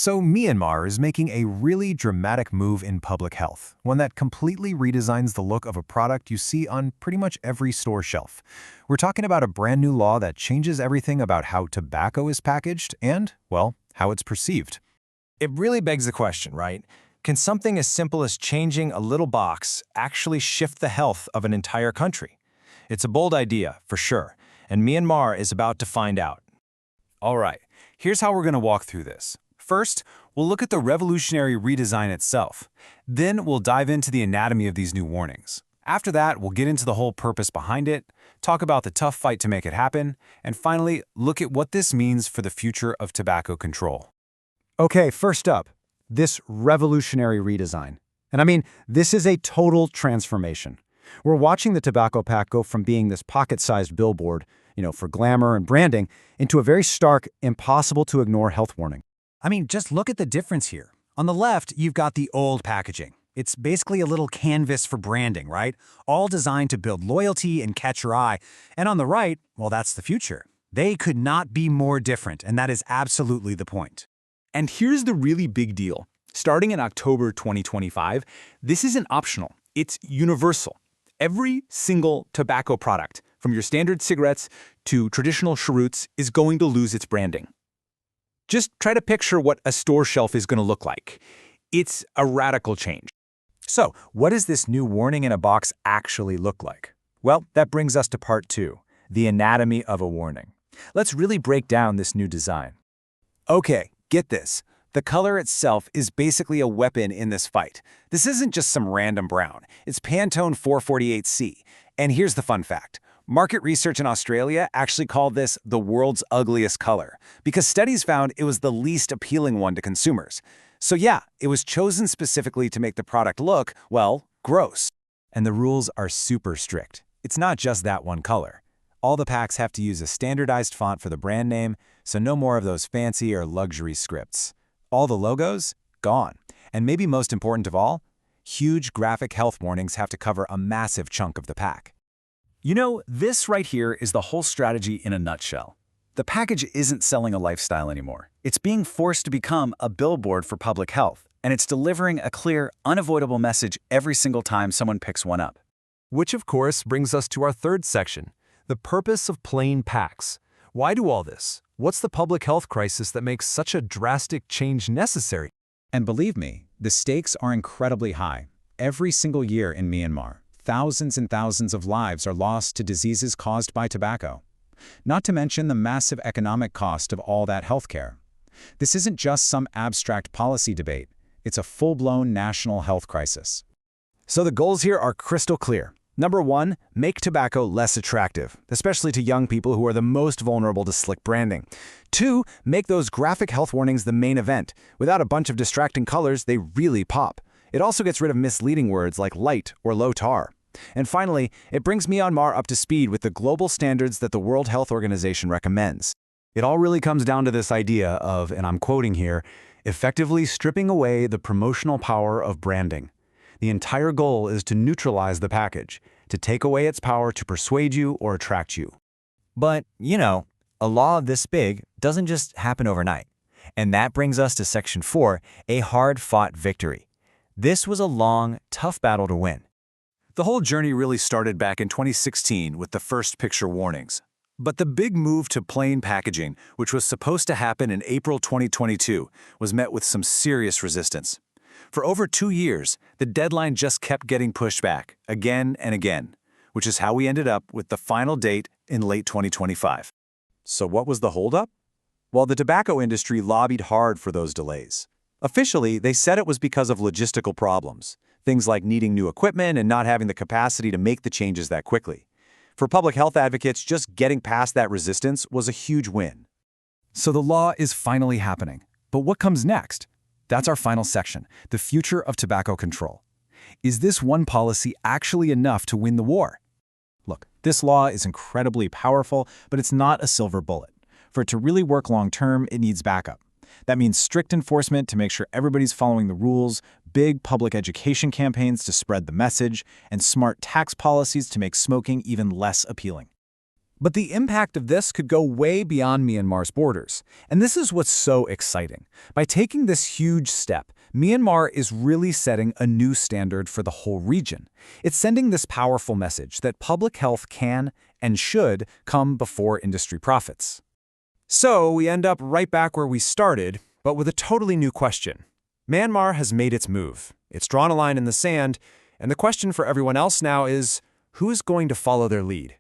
So Myanmar is making a really dramatic move in public health, one that completely redesigns the look of a product you see on pretty much every store shelf. We're talking about a brand new law that changes everything about how tobacco is packaged and, well, how it's perceived. It really begs the question, right? Can something as simple as changing a little box actually shift the health of an entire country? It's a bold idea, for sure, and Myanmar is about to find out. All right, here's how we're going to walk through this. First, we'll look at the revolutionary redesign itself. Then we'll dive into the anatomy of these new warnings. After that, we'll get into the whole purpose behind it, talk about the tough fight to make it happen, and finally, look at what this means for the future of tobacco control. Okay, first up, this revolutionary redesign. And I mean, this is a total transformation. We're watching the tobacco pack go from being this pocket-sized billboard, for glamour and branding, into a very stark, impossible-to-ignore health warning. I mean, just look at the difference here. On the left, you've got the old packaging. It's basically a little canvas for branding, right? All designed to build loyalty and catch your eye. And on the right, well, that's the future. They could not be more different, and that is absolutely the point. And here's the really big deal. Starting in October 2025, this isn't optional. It's universal. Every single tobacco product, from your standard cigarettes to traditional cheroots, is going to lose its branding. Just try to picture what a store shelf is going to look like. It's a radical change. So, what does this new warning in a box actually look like? Well, that brings us to part 2, the anatomy of a warning. Let's really break down this new design. Okay, get this. The color itself is basically a weapon in this fight. This isn't just some random brown. It's Pantone 448C. And here's the fun fact. Market research in Australia actually called this the world's ugliest color because studies found it was the least appealing one to consumers. So yeah, it was chosen specifically to make the product look, well, gross. And the rules are super strict. It's not just that one color. All the packs have to use a standardized font for the brand name, so no more of those fancy or luxury scripts. All the logos? Gone. And maybe most important of all, huge graphic health warnings have to cover a massive chunk of the pack. This right here is the whole strategy in a nutshell. The package isn't selling a lifestyle anymore. It's being forced to become a billboard for public health, and it's delivering a clear, unavoidable message every single time someone picks one up. Which, of course, brings us to our third section, the purpose of plain packs. Why do all this? What's the public health crisis that makes such a drastic change necessary? And believe me, the stakes are incredibly high. Every single year in Myanmar, thousands and thousands of lives are lost to diseases caused by tobacco. Not to mention the massive economic cost of all that healthcare. This isn't just some abstract policy debate. It's a full-blown national health crisis. So the goals here are crystal clear. Number 1, make tobacco less attractive, especially to young people who are the most vulnerable to slick branding. 2, make those graphic health warnings the main event. Without a bunch of distracting colors, they really pop. It also gets rid of misleading words like light or low tar. And finally, it brings Myanmar up to speed with the global standards that the World Health Organization recommends. It all really comes down to this idea of, and I'm quoting here, effectively stripping away the promotional power of branding. The entire goal is to neutralize the package, to take away its power to persuade you or attract you. But, a law this big doesn't just happen overnight. And that brings us to Section 4, a hard-fought victory. This was a long, tough battle to win. The whole journey really started back in 2016 with the first picture warnings. But the big move to plain packaging, which was supposed to happen in April 2022, was met with some serious resistance. For over 2 years, the deadline just kept getting pushed back, again and again, which is how we ended up with the final date in late 2025. So what was the holdup? Well, the tobacco industry lobbied hard for those delays. Officially, they said it was because of logistical problems, things like needing new equipment and not having the capacity to make the changes that quickly. For public health advocates, just getting past that resistance was a huge win. So the law is finally happening. But what comes next? That's our final section, the future of tobacco control. Is this one policy actually enough to win the war? Look, this law is incredibly powerful, but it's not a silver bullet. For it to really work long-term, it needs backup. That means strict enforcement to make sure everybody's following the rules, big public education campaigns to spread the message, and smart tax policies to make smoking even less appealing. But the impact of this could go way beyond Myanmar's borders. And this is what's so exciting. By taking this huge step, Myanmar is really setting a new standard for the whole region. It's sending this powerful message that public health can and should come before industry profits. So we end up right back where we started, but with a totally new question. Myanmar has made its move. It's drawn a line in the sand, and the question for everyone else now is, who is going to follow their lead?